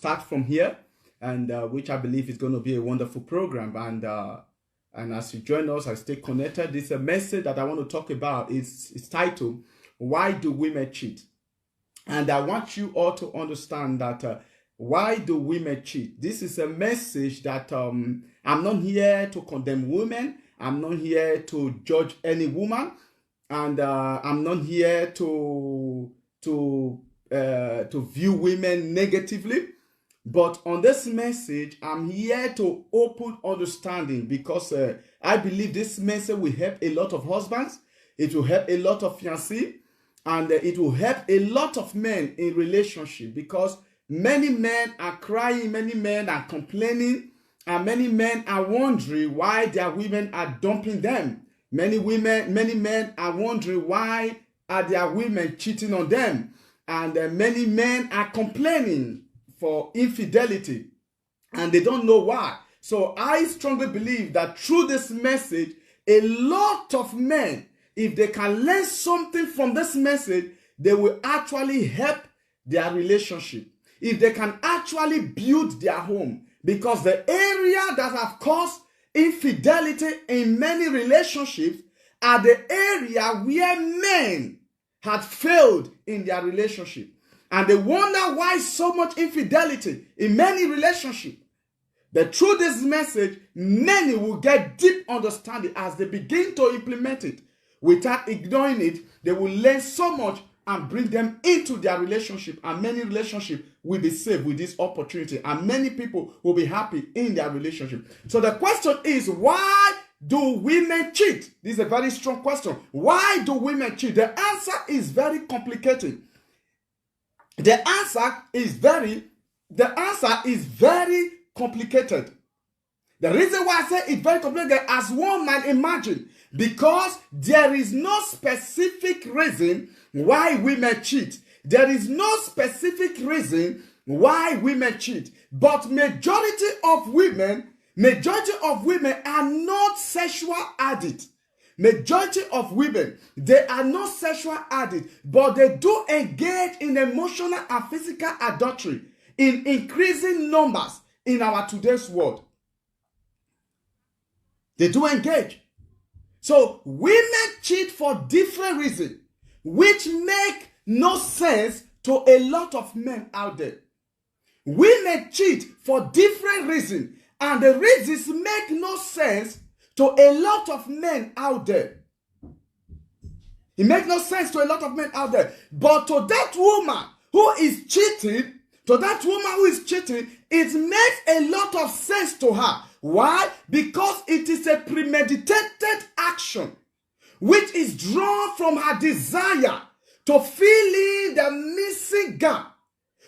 start from here, and which I believe is going to be a wonderful program. And as you join us, I stay connected. This is a message that I want to talk about. It's titled, Why Do Women Cheat? And I want you all to understand that why do women cheat? This is a message that I'm not here to condemn women. I'm not here to judge any woman. And I'm not here to view women negatively. But on this message, I'm here to open understanding, because I believe this message will help a lot of husbands. It will help a lot of fiancés, and it will help a lot of men in relationship, because many men are crying, many men are complaining, and many men are wondering why their women are dumping them. Many men are wondering why are their women cheating on them, and many men are complaining for infidelity, and they don't know why. So I strongly believe that through this message, a lot of men, if they can learn something from this message, they will actually help their relationship. If they can actually build their home, because the area that have caused infidelity in many relationships are the area where men had failed in their relationship. And they wonder why so much infidelity in many relationships. But through this message, many will get deep understanding as they begin to implement it. Without ignoring it, they will learn so much and bring them into their relationship. And many relationships will be saved with this opportunity. And many people will be happy in their relationship. So the question is, why do women cheat? This is a very strong question. Why do women cheat? The answer is very complicated. The answer is very complicated. The reason why I say it's very complicated, as one might imagine, because there is no specific reason why women cheat. There is no specific reason why women cheat. But majority of women are not sexual addicts. Majority of women, they are not sexual addicts, but they do engage in emotional and physical adultery in increasing numbers in our today's world. They do engage. So women cheat for different reasons, which make no sense to a lot of men out there. Women cheat for different reasons, and the reasons make no sense to a lot of men out there. It makes no sense to a lot of men out there. But to that woman who is cheating, it makes a lot of sense to her. Why? Because it is a premeditated action which is drawn from her desire to fill in the missing gap,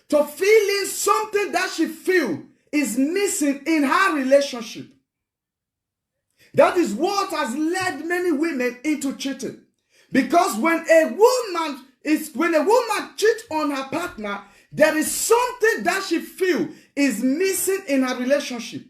to fill in something that she feels is missing in her relationship. That is what has led many women into cheating. Because when a woman cheats on her partner, there is something that she feels is missing in her relationship.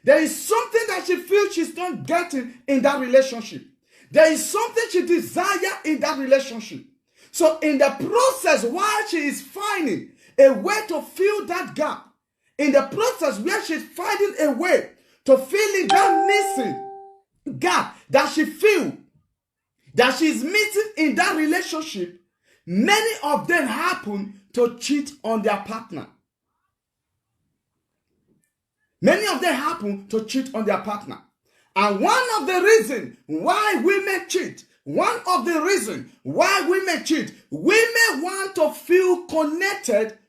There is something that she feels she's not getting in that relationship. There is something she desires in that relationship. So in the process, while she is finding a way to fill that gap, in the process where she's finding a way to fill in that missing gap that she feels that she's missing in that relationship, many of them happen to cheat on their partner. Many of them happen to cheat on their partner. And one of the reasons why women cheat, women want to feel connected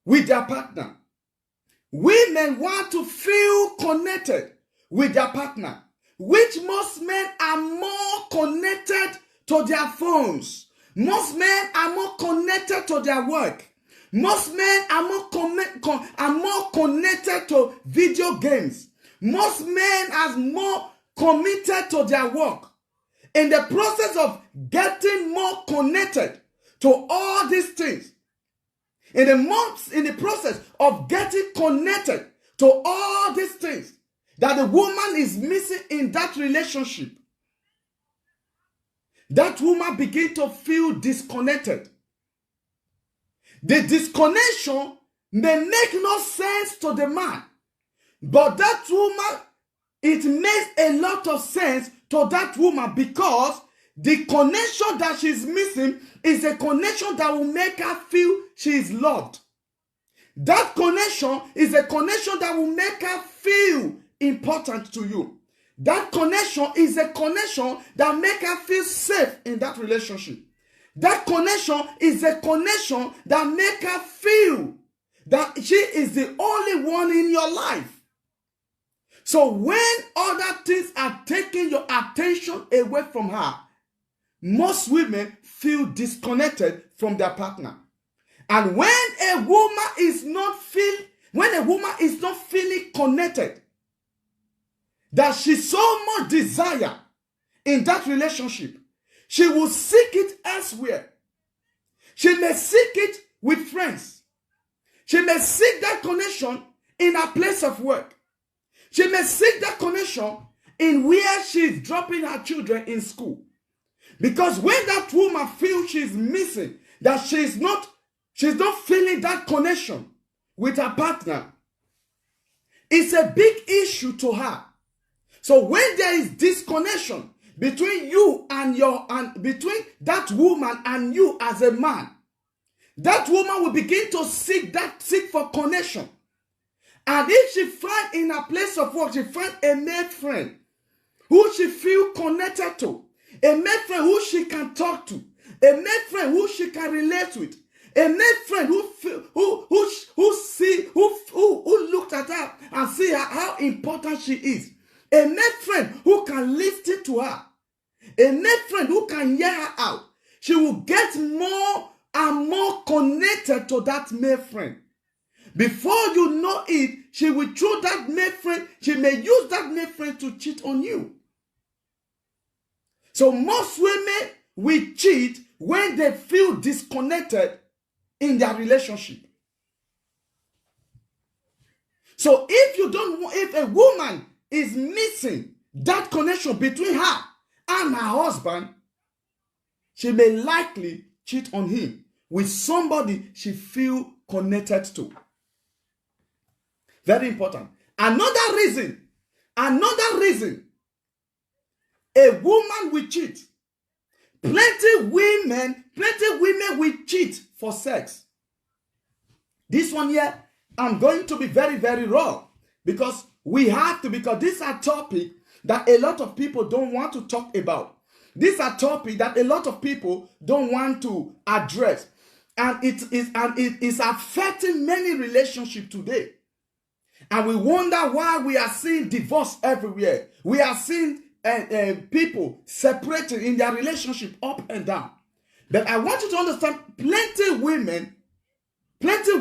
with their partner. Women want to feel connected with their partner, which most men are more connected to their phones. Most men are more connected to their work. Most men are more connected to video games. Most men are more committed to their work. In the process of getting more connected to all these things, in the process of getting connected to all these things that the woman is missing in that relationship, that woman begins to feel disconnected. The disconnection may make no sense to the man, but that woman, it makes a lot of sense to that woman, because the connection that she's missing is a connection that will make her feel she is loved. That connection is a connection that will make her feel important to you. That connection is a connection that makes her feel safe in that relationship. That connection is a connection that makes her feel that she is the only one in your life. So when other things are taking your attention away from her, most women feel disconnected from their partner. And when a woman is not feeling connected, that she so much desire in that relationship, she will seek it elsewhere. She may seek it with friends. She may seek that connection in a place of work. She may seek that connection in where she's dropping her children in school. Because when that woman feels she's missing, that she's not feeling that connection with her partner, it's a big issue to her. So when there is disconnection between you and between that woman and you as a man, that woman will begin to seek for connection. And if she finds in a place of work, she finds a male friend who she feels connected to, a male friend who she can talk to, a male friend who she can relate with, a male friend who looked at her and see how important she is, a male friend who can listen to her, a male friend who can hear her out, she will get more and more connected to that male friend. Before you know it, she will throw that male friend, she may use that male friend to cheat on you. So most women will cheat when they feel disconnected in their relationship. So if a woman is missing that connection between her and her husband, she may likely cheat on him with somebody she feels connected to. Very important. Another reason a woman will cheat. Plenty women will cheat for sex. This one here, I'm going to be very, very raw because we have to, because these are topics that a lot of people don't want to talk about. These are topics that a lot of people don't want to address. And it is affecting many relationships today. And we wonder why we are seeing divorce everywhere. We are seeing people separated in their relationship up and down. But I want you to understand, plenty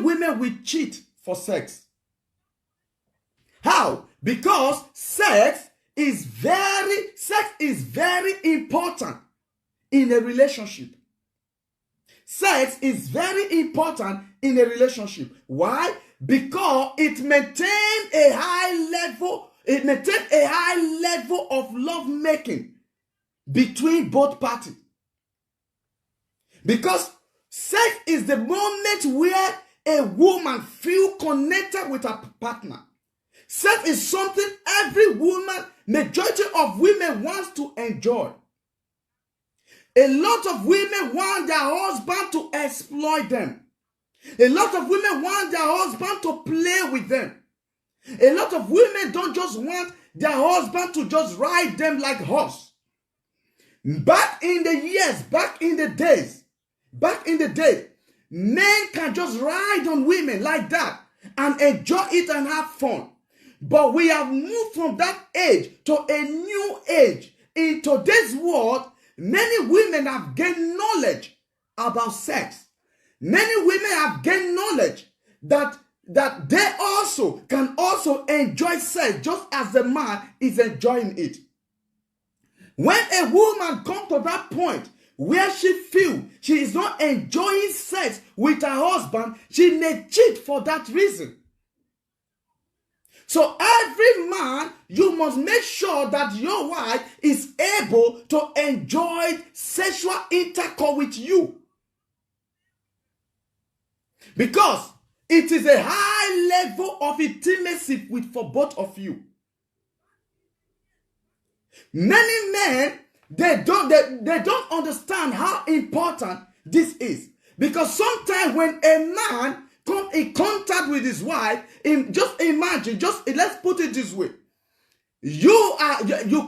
women will cheat for sex. How? Because sex is very important in a relationship. Sex is very important in a relationship. Why? Because it maintains a high level of love making between both parties. Because sex is the moment where a woman feels connected with her partner. Sex is something every woman, majority of women wants to enjoy. A lot of women want their husband to exploit them. A lot of women want their husband to play with them. A lot of women don't just want their husband to just ride them like horse. Back in the days, men can just ride on women like that and enjoy it and have fun. But we have moved from that age to a new age. In today's world, many women have gained knowledge about sex. Many women have gained knowledge that they also can enjoy sex just as the man is enjoying it. When a woman comes to that point where she feels she is not enjoying sex with her husband, she may cheat for that reason. So every man, you must make sure that your wife is able to enjoy sexual intercourse with you. Because It is a high level of intimacy for both of you. Many men, they don't understand how important this is. Because sometimes when a man come in contact with his wife, just imagine, let's put it this way. You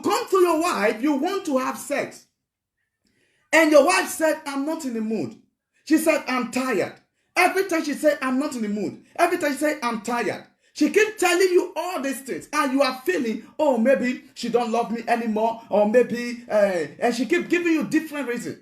come to your wife, you want to have sex. And your wife said, I'm not in the mood. She said, I'm tired. Every time she said, I'm not in the mood. Every time she said, I'm tired. She keeps telling you all these things. And you are feeling, oh, maybe she don't love me anymore. Or maybe, and she keeps giving you different reasons.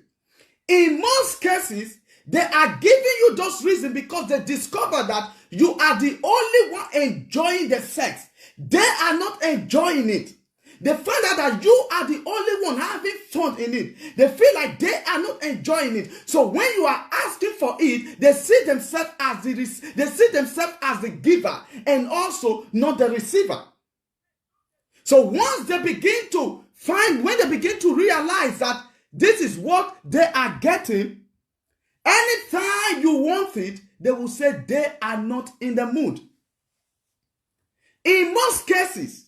In most cases, they are giving you those reasons because they discover that you are the only one enjoying the sex. They are not enjoying it. They find out that you are the only one having fun in it. They feel like they are not enjoying it. So when you are asking for it, they see themselves as the giver and also not the receiver. So once they begin to when they begin to realize that this is what they are getting, anytime you want it, they will say they are not in the mood. In most cases,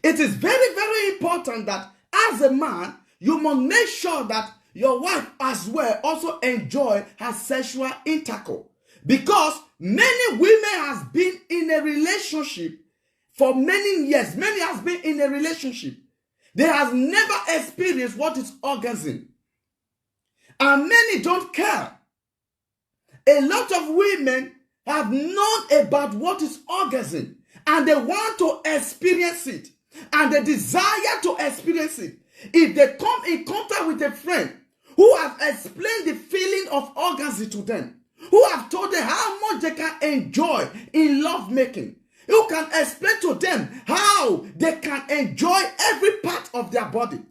it is very, very important that as a man, you must make sure that your wife as well also enjoy her sexual intercourse. Because many women have been in a relationship for many years. Many have been in a relationship. They have never experienced what is orgasm. And many don't care. A lot of women have known about what is orgasm. And they want to experience it. And they desire to experience it. If they come in contact with a friend who have explained the feeling of orgasm to them, who have told them how much they can enjoy in lovemaking, who can explain to them how they can enjoy every part of their body,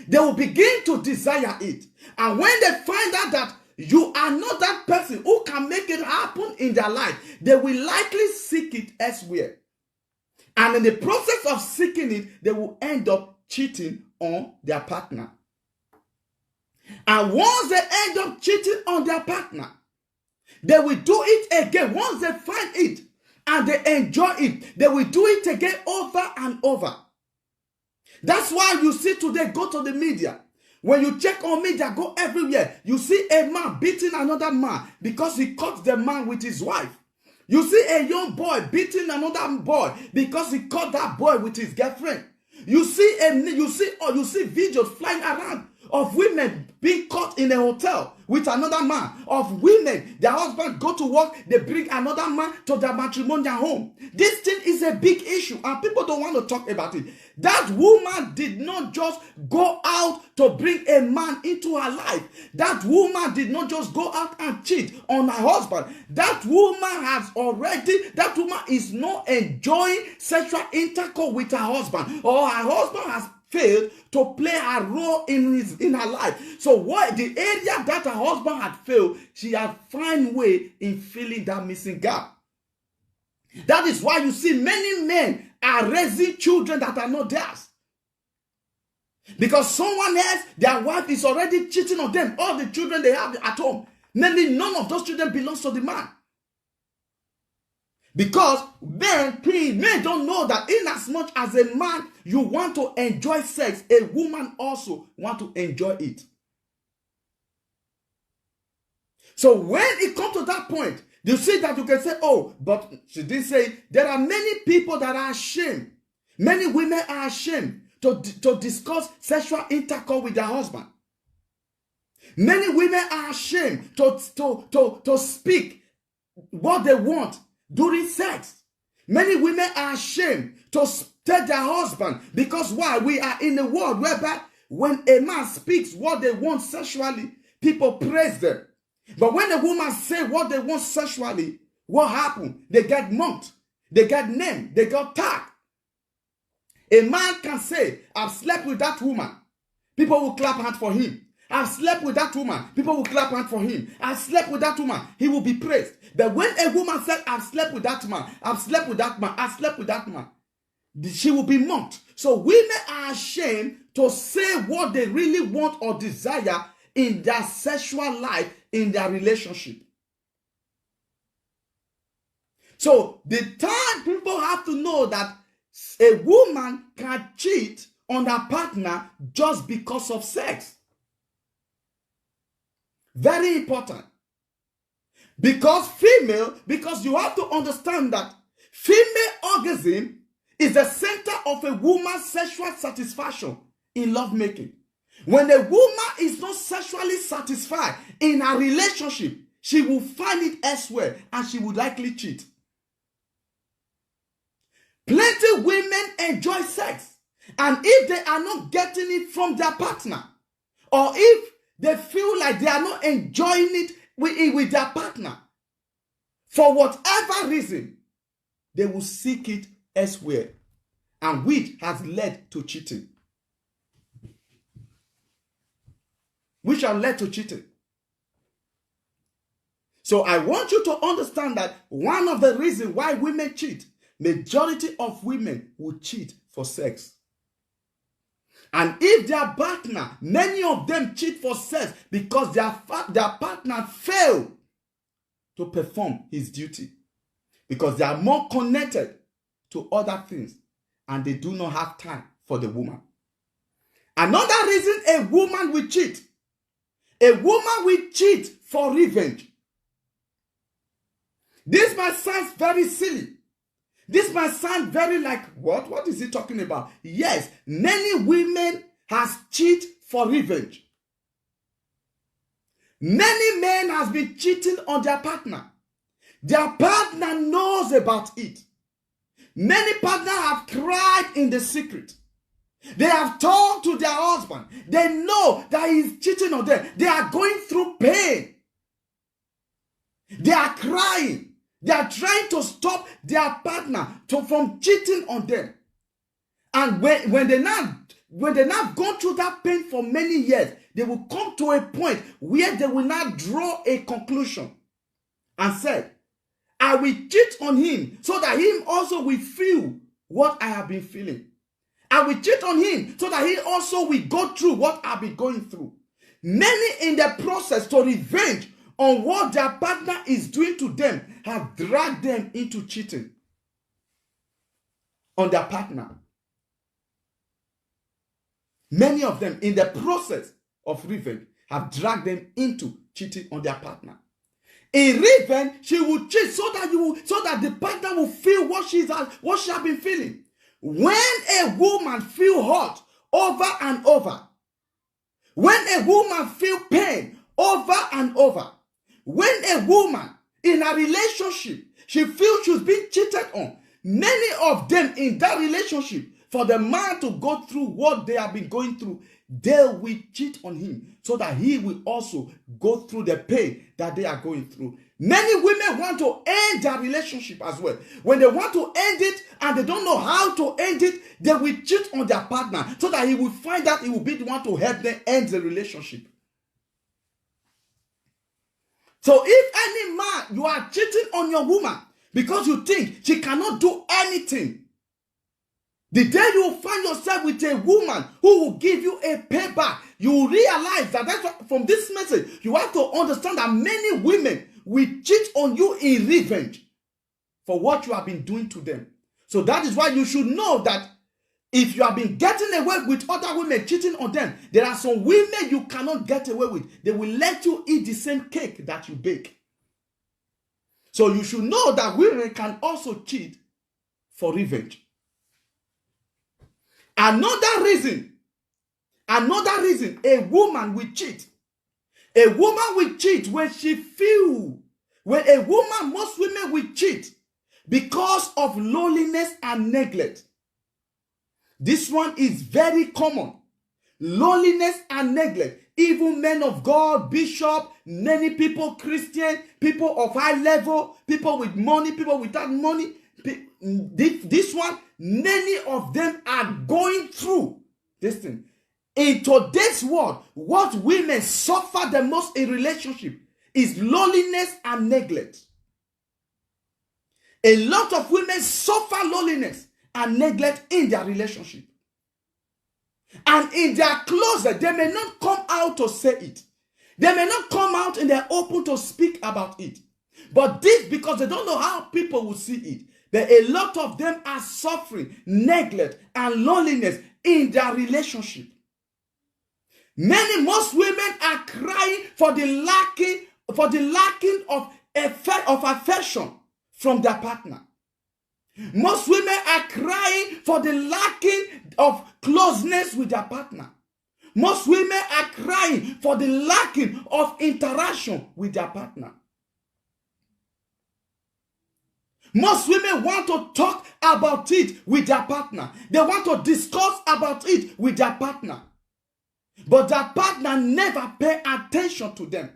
they will begin to desire it. And when they find out that you are not that person who can make it happen in their life, they will likely seek it elsewhere. And in the process of seeking it, they will end up cheating on their partner. And once they end up cheating on their partner, they will do it again. Once they find it and they enjoy it, they will do it again over and over. That's why you see today, go to the media. When you check on media, go everywhere. You see a man beating another man because he caught the man with his wife. You see a young boy beating another boy because he caught that boy with his girlfriend. You see videos flying around of women being caught in a hotel with another man, of women, their husband go to work, they bring another man to their matrimonial home. This thing is a big issue and people don't want to talk about it. That woman did not just go out to bring a man into her life. That woman did not just go out and cheat on her husband. That woman is not enjoying sexual intercourse with her husband, or her husband has failed to play a role in her life. So what the area that her husband had failed, she had found way in filling that missing gap. That is why you see many men are raising children that are not theirs. Because someone else, their wife is already cheating on them. All the children they have at home, none of those children belongs to the man. Because men don't know that in as much as a man you want to enjoy sex, a woman also want to enjoy it. So when it comes to that point, you see that you can say, oh, but she did say there are many people that are ashamed. Many women are ashamed to discuss sexual intercourse with their husband. Many women are ashamed to speak what they want during sex. Many women are ashamed to tell their husband, because why? We are in a world whereby when a man speaks what they want sexually, people praise them. But when a woman says what they want sexually, what happens? They get mocked, they get named, they get tagged. A man can say, I've slept with that woman. People will clap hands for him. I've slept with that woman. People will clap hands for him. I've slept with that woman. He will be praised. But when a woman said, I've slept with that man, I've slept with that man, I've slept with that man, she will be mocked. So women are ashamed to say what they really want or desire in their sexual life, in their relationship. So the time people have to know that a woman can cheat on her partner just because of sex. Very important. Because you have to understand that female orgasm is the center of a woman's sexual satisfaction in lovemaking. When a woman is not sexually satisfied in a relationship, she will find it elsewhere and she would likely cheat. Plenty women enjoy sex, and if they are not getting it from their partner, or if they feel like they are not enjoying it with their partner, for whatever reason, they will seek it elsewhere, and which has led to cheating. Which have led to cheating. So I want you to understand that one of the reasons why women cheat, majority of women will cheat for sex. And if their partner, many of them cheat for sex because their partner failed to perform his duty. Because they are more connected to other things and they do not have time for the woman. Another reason a woman will cheat. A woman will cheat for revenge. This might sound very silly. This might sound very like, what? What is he talking about? Yes, many women has cheated for revenge. Many men has been cheating on their partner. Their partner knows about it. Many partners have cried in the secret. They have talked to their husband. They know that he's cheating on them. They are going through pain. They are crying. They are trying to stop their partner from cheating on them. And when they now go through that pain for many years, they will come to a point where they will now draw a conclusion and say, I will cheat on him so that him also will feel what I have been feeling. I will cheat on him so that he also will go through what I've been going through. Many in the process to revenge on what their partner is doing to them have dragged them into cheating on their partner. Many of them in the process of revenge have dragged them into cheating on their partner. In revenge, she will cheat so that the partner will feel what she has been feeling. When a woman feels hurt over and over, when a woman feels pain over and over, when a woman in a relationship, she feels she's being cheated on, many of them in that relationship, for the man to go through what they have been going through, they will cheat on him so that he will also go through the pain that they are going through. Many women want to end their relationship as well. When they want to end it and they don't know how to end it, they will cheat on their partner so that he will find out he will be the one to help them end the relationship. So if any man, you are cheating on your woman because you think she cannot do anything, the day you will find yourself with a woman who will give you a payback, you will realize that that's what, from this message, you have to understand that many women will cheat on you in revenge for what you have been doing to them. So that is why you should know that if you have been getting away with other women cheating on them, there are some women you cannot get away with. They will let you eat the same cake that you bake. So you should know that women can also cheat for revenge. Another reason a woman will cheat. A woman will cheat when she feels, most women will cheat because of loneliness and neglect. This one is very common. Loneliness and neglect. Even men of God, bishop, many people, Christian, people of high level, people with money, people without money. This one, many of them are going through this thing. In today's world, what women suffer the most in relationship is loneliness and neglect. A lot of women suffer loneliness and neglect in their relationship. And in their closet, they may not come out to say it. They may not come out in the open to speak about it. But this, because they don't know how people will see it, but a lot of them are suffering neglect and loneliness in their relationship. Most women are crying for the lacking of affection from their partner. Most women are crying for the lacking of closeness with their partner. Most women are crying for the lacking of interaction with their partner. Most women want to talk about it with their partner. They want to discuss about it with their partner. But their partner never pay attention to them.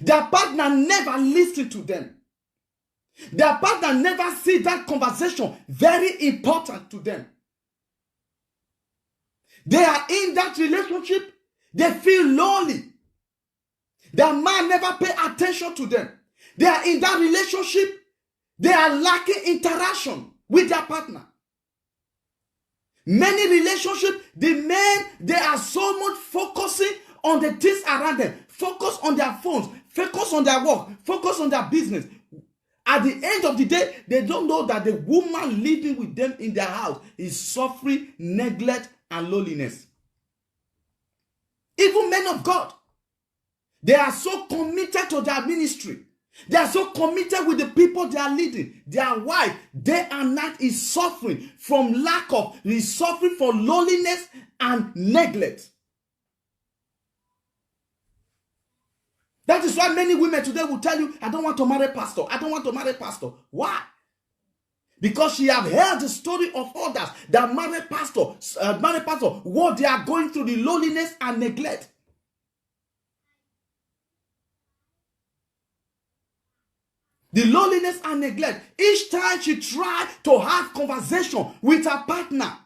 Their partner never listen to them. Their partner never see that conversation very important to them. They are in that relationship. They feel lonely. Their man never pay attention to them. They are in that relationship. They are lacking interaction with their partner. Many relationships, the men, they are so much focusing on the things around them. Focus on their phones. Focus on their work. Focus on their business. At the end of the day, they don't know that the woman living with them in their house is suffering neglect and loneliness. Even men of God, they are so committed to their ministry. They are so committed with the people they are leading. Their wife, day and night, is suffering from is suffering from loneliness and neglect. That is why many women today will tell you, I don't want to marry pastor. I don't want to marry pastor. Why? Because she have heard the story of others that marry pastor, what they are going through, the loneliness and neglect. The loneliness and neglect. Each time she tried to have conversation with her partner,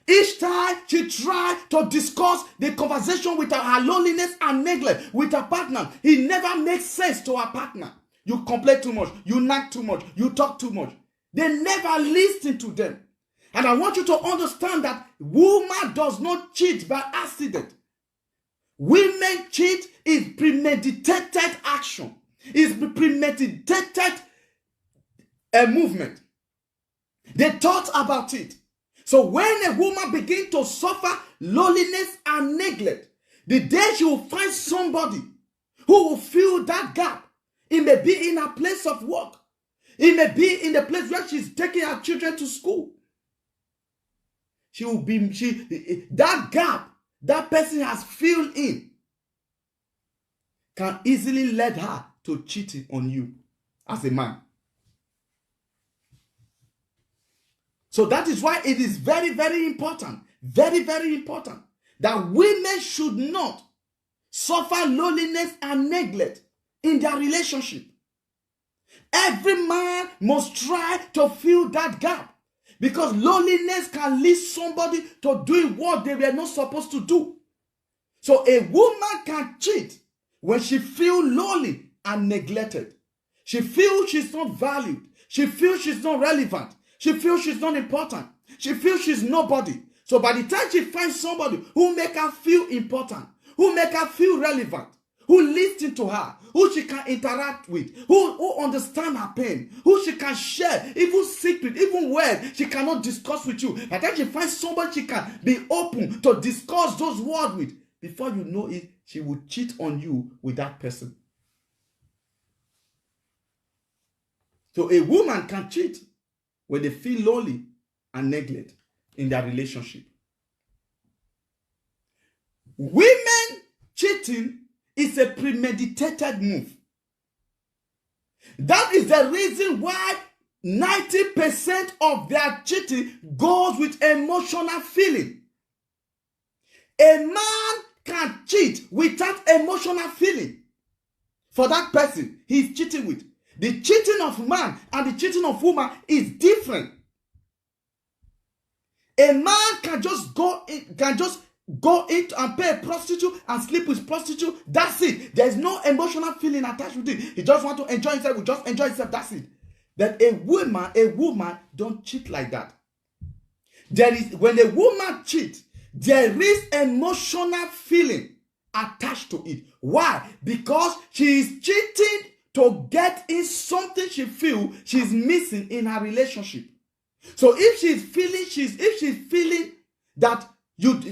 each time she tried to discuss the conversation with her loneliness and neglect with her partner, it never makes sense to her partner. You complain too much, you nag too much, you talk too much. They never listen to them. And I want you to understand that woman does not cheat by accident. Women cheat is premeditated action. Is premeditated movement. They thought about it. So when a woman begins to suffer loneliness and neglect, the day she will find somebody who will fill that gap, it may be in a place of work. It may be in the place where she's taking her children to school. That gap that person has filled in can easily lead her to cheating on you as a man. So that is why it is very, very important, very, very important that women should not suffer loneliness and neglect in their relationship. Every man must try to fill that gap, because loneliness can lead somebody to doing what they were not supposed to do. So a woman can cheat when she feels lonely and neglected. She feels she's not valued. She feels she's not relevant. She feels she's not important. She feels she's nobody. So by the time she finds somebody who make her feel important, who make her feel relevant, who listen to her, who she can interact with, who understand her pain, who she can share, even secret, even words she cannot discuss with you. By the time she finds somebody she can be open to discuss those words with, before you know it, she will cheat on you with that person. So a woman can cheat when they feel lonely and neglect in their relationship. Women cheating is a premeditated move. That is the reason why 90% of their cheating goes with emotional feeling. A man can cheat without emotional feeling for that person he's cheating with. The cheating of man and the cheating of woman is different. A man can just go in and pay a prostitute and sleep with prostitute. That's it. There is no emotional feeling attached with it. He just want to enjoy himself. He just enjoy himself. That's it. But a woman don't cheat like that. When a woman cheats, there is emotional feeling attached to it. Why? Because she is cheating to get in something she feels she's missing in her relationship. So if she's feeling that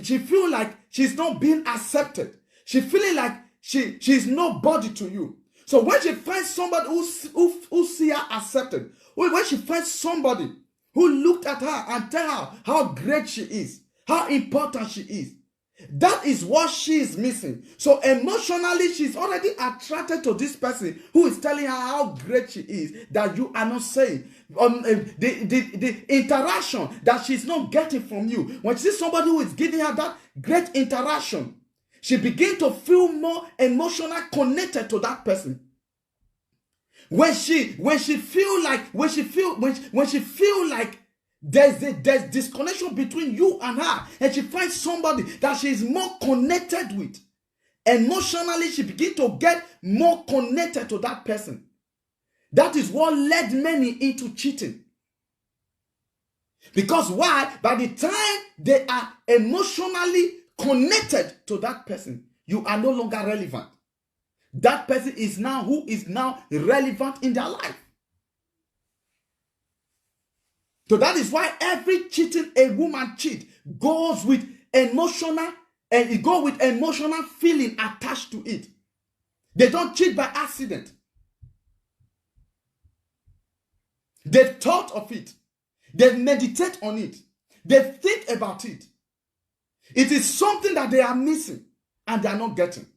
she feel like she's not being accepted, she feeling like she's nobody to you. So when she finds somebody who see her accepted, when she finds somebody who looked at her and tell her how great she is, how important she is, that is what she is missing. So emotionally, she's already attracted to this person who is telling her how great she is, that you are not saying. The interaction that she's not getting from you. When she sees somebody who is giving her that great interaction, she begins to feel more emotionally connected to that person. When she feel like there's disconnection between you and her, and she finds somebody that she is more connected with, emotionally she begins to get more connected to that person. That is what led many into cheating. Because why? By the time they are emotionally connected to that person, you are no longer relevant. That person is now who is now relevant in their life. So that is why every cheating a woman cheats goes with emotional, and it goes with emotional feeling attached to it. They don't cheat by accident. They've thought of it. They meditate on it. They think about it. It is something that they are missing and they are not getting.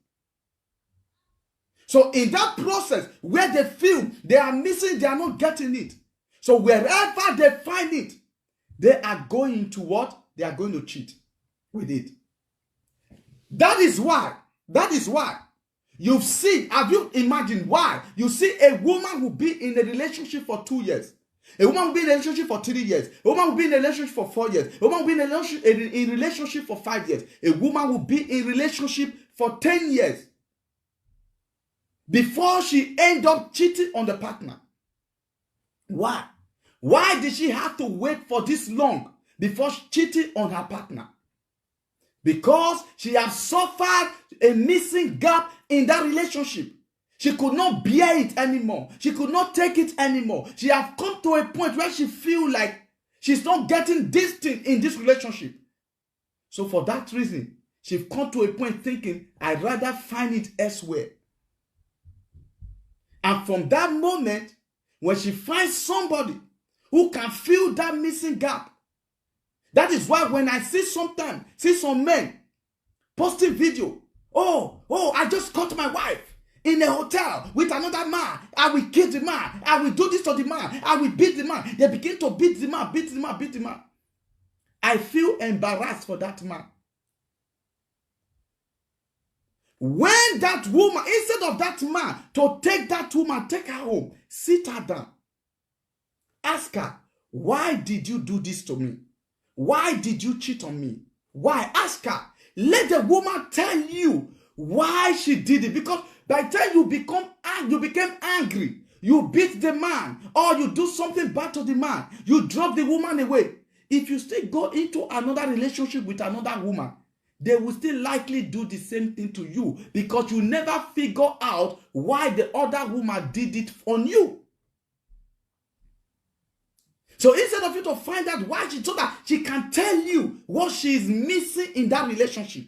So in that process where they feel they are missing, they are not getting it. So wherever they find it, they are going to what? They are going to cheat with it. That is why you've seen, have you imagined why? You see a woman who be in a relationship for 2 years. A woman will be in a relationship for 3 years. A woman will be in a relationship for 4 years. A woman will be in a relationship for 5 years. A woman will be in a relationship for 10 years before she end up cheating on the partner. Why? Why did she have to wait for this long before cheating on her partner? Because she has suffered a missing gap in that relationship. She could not bear it anymore. She could not take it anymore. She has come to a point where she feels like she's not getting this thing in this relationship. So for that reason, she's come to a point thinking, I'd rather find it elsewhere. And from that moment, when she finds somebody who can fill that missing gap, that is why when I see some men posting video, oh, I just caught my wife in a hotel with another man. I will kill the man. I will do this to the man. I will beat the man. They begin to beat the man. I feel embarrassed for that man. When that woman, instead of that man to take that woman, take her home, sit her down, ask her, why did you do this to me? Why did you cheat on me? Why? Ask her. Let the woman tell you why she did it. Because by the time you became angry, you beat the man, or you do something bad to the man, you drop the woman away. If you still go into another relationship with another woman, they will still likely do the same thing to you, because you never figure out why the other woman did it on you. So instead of you to find out why so that she can tell you what she is missing in that relationship,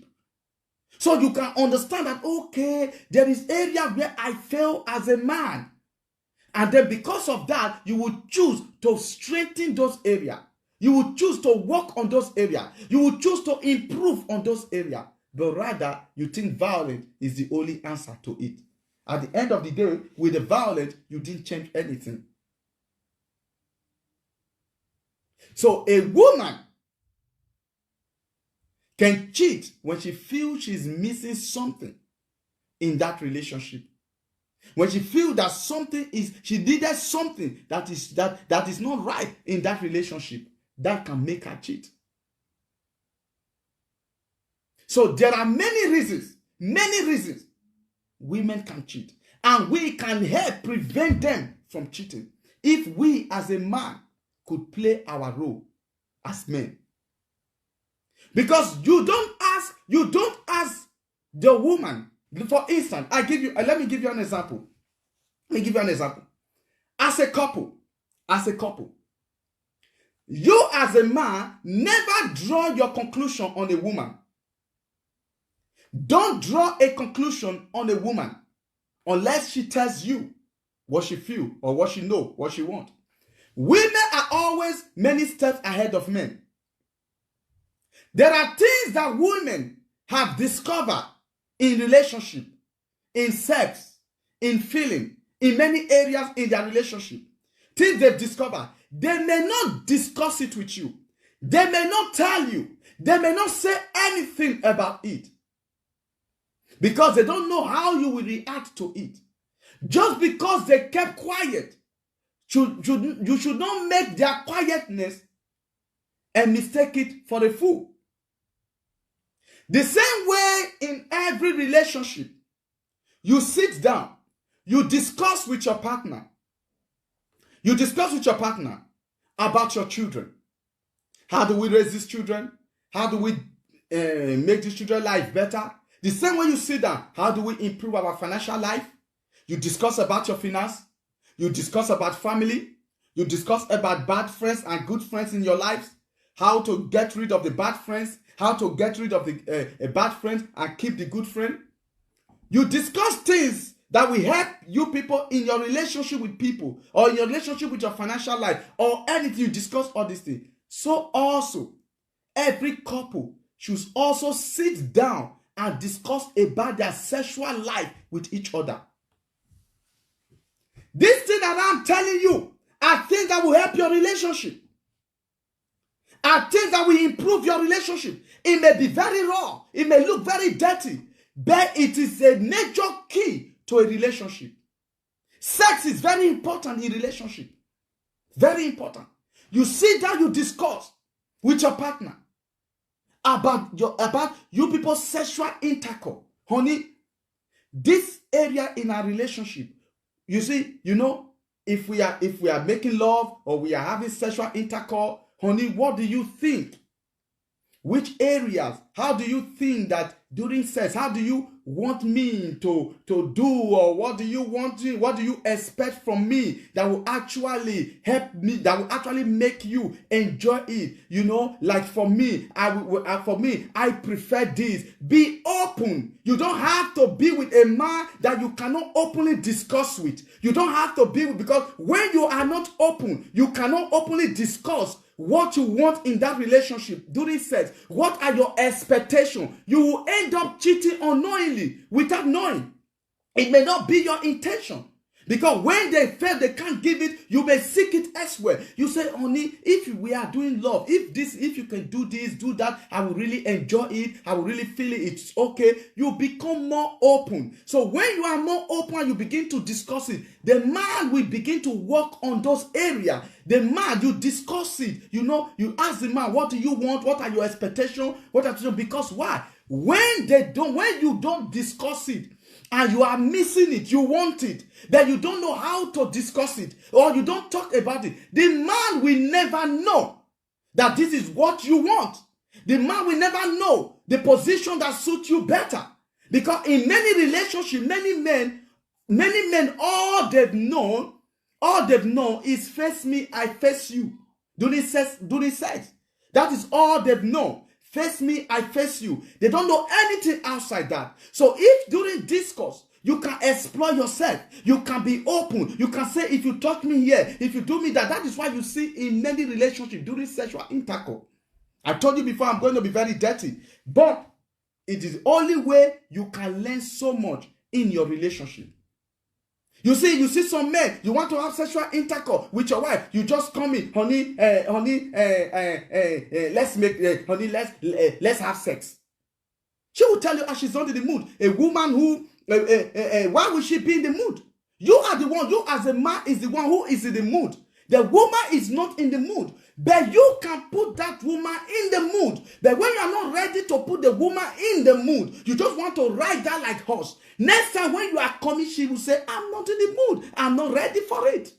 so you can understand that, okay, there is area where I fail as a man. And then because of that, you will choose to strengthen those areas. You will choose to work on those areas. You will choose to improve on those areas. But rather, you think violence is the only answer to it. At the end of the day, with the violence, you didn't change anything. So a woman can cheat when she feels she's missing something in that relationship. When she feels that she needed something that is not right in that relationship, that can make her cheat. So there are many reasons women can cheat. And we can help prevent them from cheating if we as a man could play our role as men. Because you don't ask the woman, for instance, let me give you an example. As a couple, you as a man never draw your conclusion on a woman. Don't draw a conclusion on a woman unless she tells you what she feel or what she know, what she want. Women are always many steps ahead of men. There are things that women have discovered in relationship, in sex, in feeling, in many areas in their relationship. Things they've discovered. They may not discuss it with you. They may not tell you. They may not say anything about it, because they don't know how you will react to it. Just because they kept quiet, you should not make their quietness and mistake it for a fool. The same way in every relationship, you sit down, you discuss with your partner. You discuss with your partner about your children. How do we raise these children? How do we make these children's life better? The same way you sit down, how do we improve our financial life? You discuss about your finance. You discuss about family. You discuss about bad friends and good friends in your lives. How to get rid of the bad friends. How to get rid of the bad friends and keep the good friend. You discuss things that will help you people in your relationship with people, or in your relationship with your financial life, or anything. You discuss all these things. So also, every couple should also sit down and discuss about their sexual life with each other. This thing that I'm telling you are things that will help your relationship. Are things that will improve your relationship. It may be very raw. It may look very dirty. But it is a major key to a relationship. Sex is very important in relationship. Very important. You sit down, you discuss with your partner about you people's sexual intercourse. Honey, this area in our relationship, you see, if we are making love or we are having sexual intercourse, honey, what do you think? Which areas? How do you think that during sex, how do you want me to do, or what do you expect from me that will actually help me, that will actually make you enjoy it? Like for me, I prefer this. Be open. You don't have to be with a man that you cannot openly discuss with. You don't have to be with, because when you are not open, you cannot openly discuss what you want in that relationship during sex. What are your expectations? You will end up cheating unknowingly without knowing. It may not be your intention. Because when they feel they can't give it, you may seek it elsewhere. You say, honey, if we are doing love, if you can do this, do that, I will really enjoy it. I will really feel it. It's okay. You become more open. So when you are more open and you begin to discuss it, the man will begin to work on those areas. The man, you discuss it. You ask the man, what do you want? What are your expectations? Because why? When you don't discuss it, and you are missing it, you want it, but you don't know how to discuss it, or you don't talk about it, the man will never know that this is what you want. The man will never know the position that suits you better. Because in many relationships, many men, all they've known is face me, I face you. During sex. That is all they've known. Face me, I face you. They don't know anything outside that. So if during discourse, you can explore yourself, you can be open, you can say, if you touch me here, if you do me that. That is why you see in many relationships during sexual intercourse. I told you before, I'm going to be very dirty. But it is the only way you can learn so much in your relationship. You see some men, you want to have sexual intercourse with your wife, you just come in, honey, let's have sex. She will tell you, she's not in the mood. A woman who, why would she be in the mood? You are the one, you as a man is the one who is in the mood. The woman is not in the mood. But you can put that woman in the mood. But when you are not ready to put the woman in the mood, you just want to ride that like horse. Next time when you are coming, she will say, I'm not in the mood. I'm not ready for it.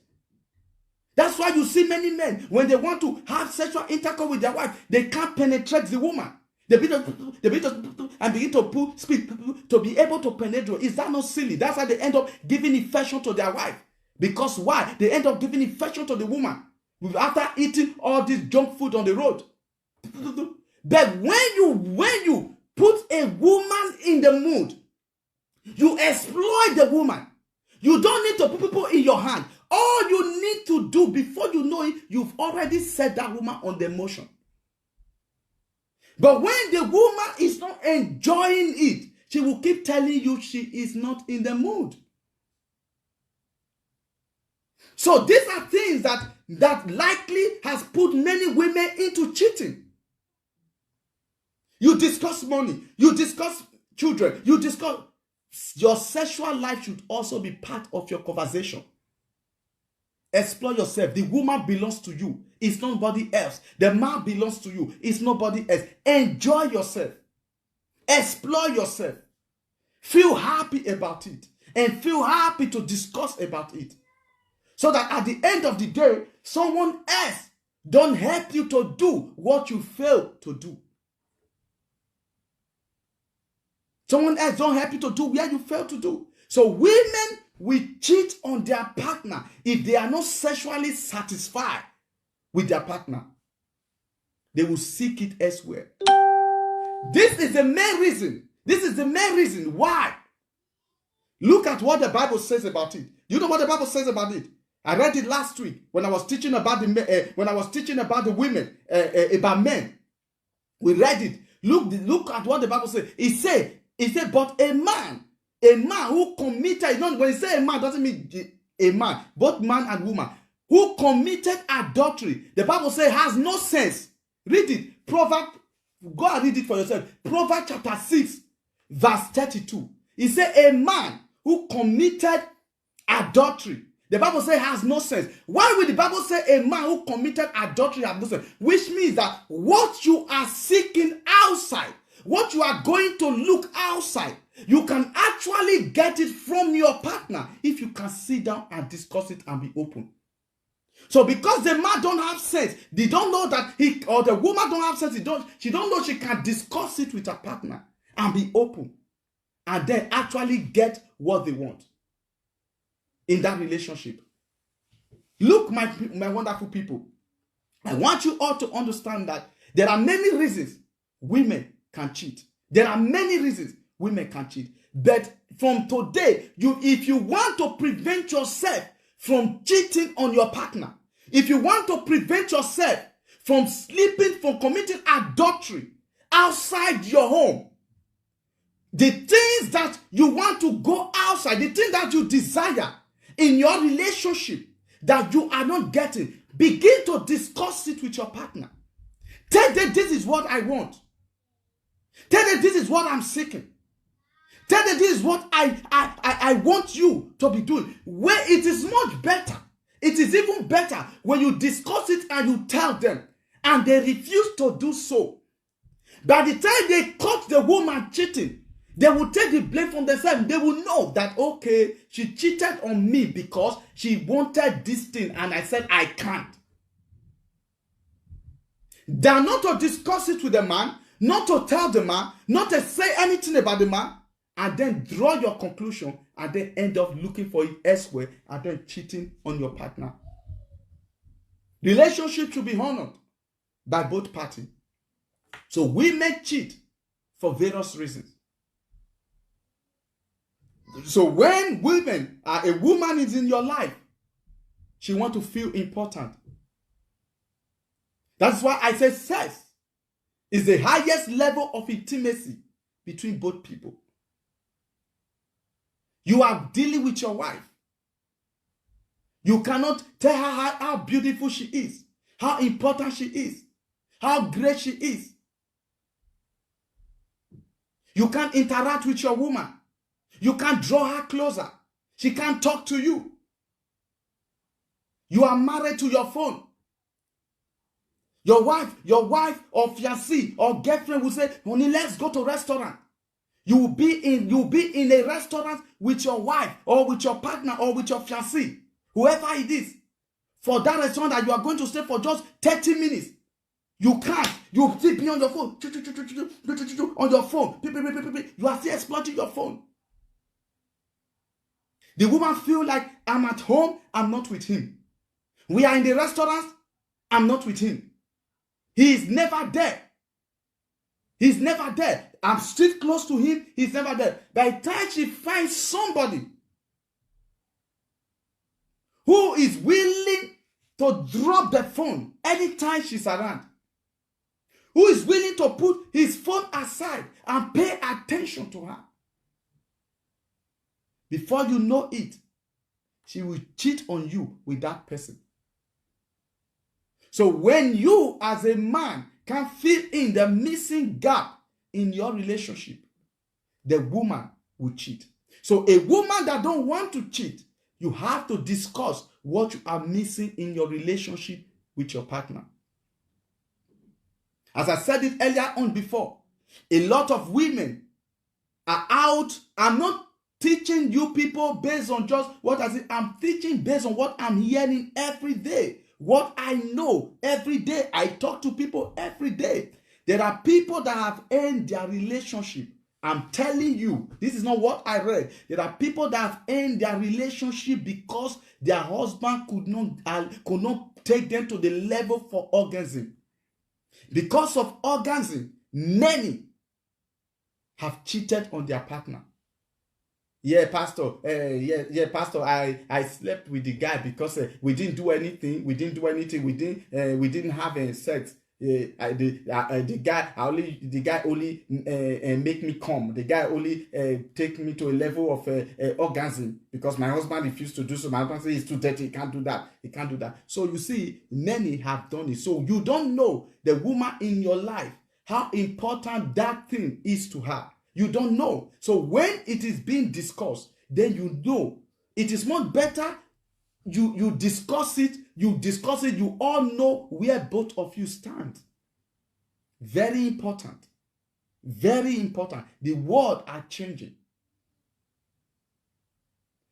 That's why you see many men, when they want to have sexual intercourse with their wife, they can't penetrate the woman. They begin to and begin to speak to be able to penetrate. Is that not silly? That's how they end up giving affection to their wife. Because why? They end up giving affection to the woman after eating all this junk food on the road. But when you put a woman in the mood, you exploit the woman. You don't need to put people in your hand. All you need to do before you know it, you've already set that woman on the motion. But when the woman is not enjoying it, she will keep telling you she is not in the mood. So these are things that likely has put many women into cheating. You discuss money, you discuss children, you discuss your sexual life should also be part of your conversation. Explore yourself. The woman belongs to you. It's nobody else. The man belongs to you. It's nobody else. Enjoy yourself. Explore yourself. Feel happy about it. And feel happy to discuss about it. So that at the end of the day, someone else don't help you to do what you fail to do. Someone else don't help you to do where you fail to do. So women will cheat on their partner if they are not sexually satisfied with their partner. They will seek it elsewhere. This is the main reason. This is the main reason why. Look at what the Bible says about it. You know what the Bible says about it? I read it last week when I was teaching about the women, about men. We read it. Look at what the Bible says. It said, but a man who committed, when you say a man, doesn't mean a man, both man and woman, who committed adultery, the Bible says has no sense. Read it. Proverbs, go and read it for yourself. Proverbs chapter 6, verse 32. It says a man who committed adultery, the Bible says has no sense. Why would the Bible say a man who committed adultery has no sense? Which means that what you are seeking outside, what you are going to look outside, you can actually get it from your partner if you can sit down and discuss it and be open. So because the man don't have sense, they don't know that he or the woman don't have sense, she don't know she can discuss it with her partner and be open and then actually get what they want in that relationship. Look, my wonderful people, I want you all to understand that there are many reasons women can cheat. There are many reasons women can cheat. But from today, if you want to prevent yourself from cheating on your partner, if you want to prevent yourself from sleeping, from committing adultery outside your home, the things that you want to go outside, the things that you desire in your relationship that you are not getting, begin to discuss it with your partner. Tell them this is what I want. Tell them this is what I'm seeking. Tell them this is what I want you to be doing. Where it is much better. It is even better when you discuss it and you tell them and they refuse to do so. By the time they caught the woman cheating, they will take the blame from themselves. They will know that, okay, she cheated on me because she wanted this thing and I said I can't. They are not to discuss it with the man, not to tell the man, not to say anything about the man, and then draw your conclusion and then end up looking for it elsewhere and then cheating on your partner. Relationship should be honored by both parties. So women cheat for various reasons. So when a woman is in your life, she wants to feel important. That's why I say sex is the highest level of intimacy between both people. You are dealing with your wife. You cannot tell her how beautiful she is, how important she is, how great she is. You can't interact with your woman. You can't draw her closer. She can't talk to you. You are married to your phone. Your wife or fiancé or girlfriend will say, honey, let's go to a restaurant. You'll be in a restaurant with your wife or with your partner or with your fiancé, whoever it is. For that restaurant that you are going to stay for just 30 minutes. You can't. You still be on your phone. On your phone. You are still exploiting your phone. The woman feel like, I'm at home, I'm not with him. We are in the restaurant, I'm not with him. He is never there. He's never there. I'm still close to him, he's never there. By the time she finds somebody who is willing to drop the phone anytime she's around, who is willing to put his phone aside and pay attention to her, before you know it, she will cheat on you with that person. So when you as a man can fill in the missing gap in your relationship, the woman will cheat. So a woman that don't want to cheat, you have to discuss what you are missing in your relationship with your partner. As I said it earlier on before, a lot of women are out. I'm not teaching you people based on just what I say. I'm teaching based on what I'm hearing every day. What I know every day. I talk to people every day. There are people that have ended their relationship. I'm telling you, this is not what I read. There are people that have ended their relationship because their husband could not take them to the level for orgasm. Because of orgasm, many have cheated on their partner. Yeah, pastor. Pastor. I slept with the guy because we didn't do anything. We didn't have sex. The guy only make me come. The guy only take me to a level of orgasm because my husband refused to do so. My husband said he's too dirty. He can't do that. He can't do that. So you see, many have done it. So you don't know the woman in your life, how important that thing is to her. You don't know. So when it is being discussed, then you know. It is much better you discuss it. You all know where both of you stand. Very important. Very important. The world are changing.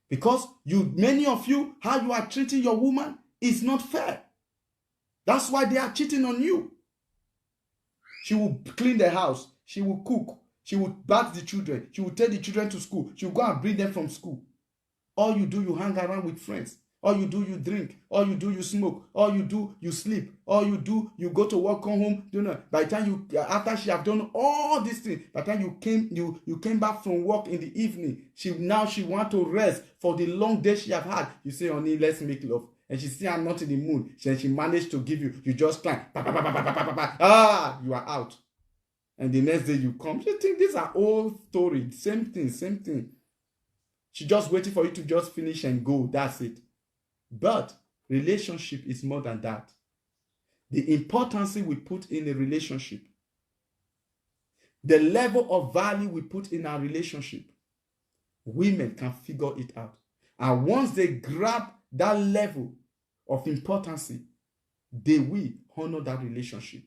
Because many of you, how you are treating your woman is not fair. That's why they are cheating on you. She will clean the house. She will cook. She will bath the children. She will take the children to school. She will go and bring them from school. All you do, you hang around with friends. All you do, you drink. All you do, you smoke. All you do, you sleep. All you do, you go to work, come home. By the time after she have done all these things, by the time you came back from work in the evening, she want to rest for the long day she have had. You say, honey, let's make love. And she say, I'm not in the mood. She managed to give you just climb. You are out. And the next day you come. You think these are old stories. Same thing. She just waiting for you to just finish and go. That's it. But relationship is more than that. The importance we put in a relationship, the level of value we put in our relationship, women can figure it out. And once they grab that level of importance, they will honor that relationship.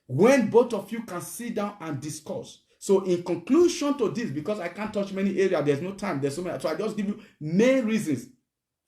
When both of you can sit down and discuss. So in conclusion to this, because I can't touch many areas, there's no time, there's so many. So I just give you main reasons.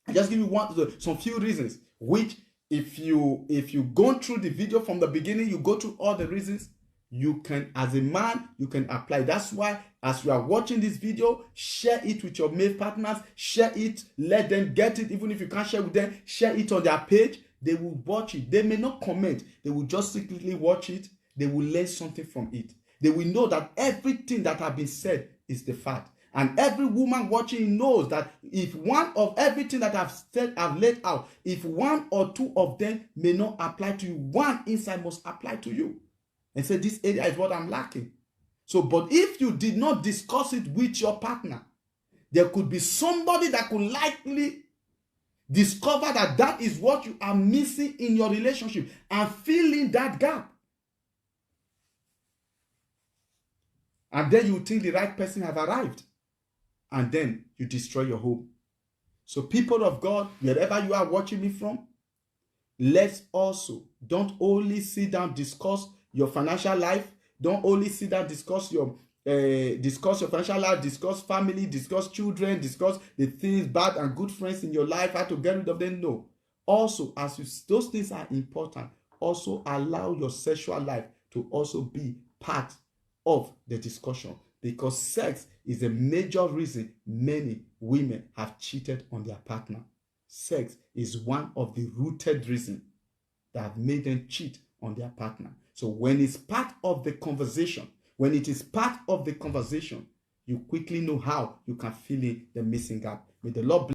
I just give you some few reasons, which if you go through the video from the beginning, you go through all the reasons, you can, as a man, you can apply. That's why as you are watching this video, share it with your male partners, share it, let them get it. Even if you can't share with them, share it on their page. They will watch it. They may not comment. They will just secretly watch it. They will learn something from it. They will know that everything that has been said is the fact. And every woman watching knows that if one of everything that I've said, I've laid out, if one or two of them may not apply to you, one inside must apply to you. And say, this area is what I'm lacking. So, but if you did not discuss it with your partner, there could be somebody that could likely discover that is what you are missing in your relationship and fill in that gap. And then you think the right person have arrived. And then you destroy your home. So people of God, wherever you are watching me from, let's also don't only sit down, discuss your financial life. Don't only sit down, discuss your financial life, discuss family, discuss children, discuss the things, bad and good friends in your life, how to get rid of them. No. Also, those things are important. also allow your sexual life to also be part of the discussion, because sex is a major reason many women have cheated on their partner. Sex is one of the rooted reasons that have made them cheat on their partner. So when it's part of the conversation, when it is part of the conversation, you quickly know how you can fill in the missing gap. May the Lord bless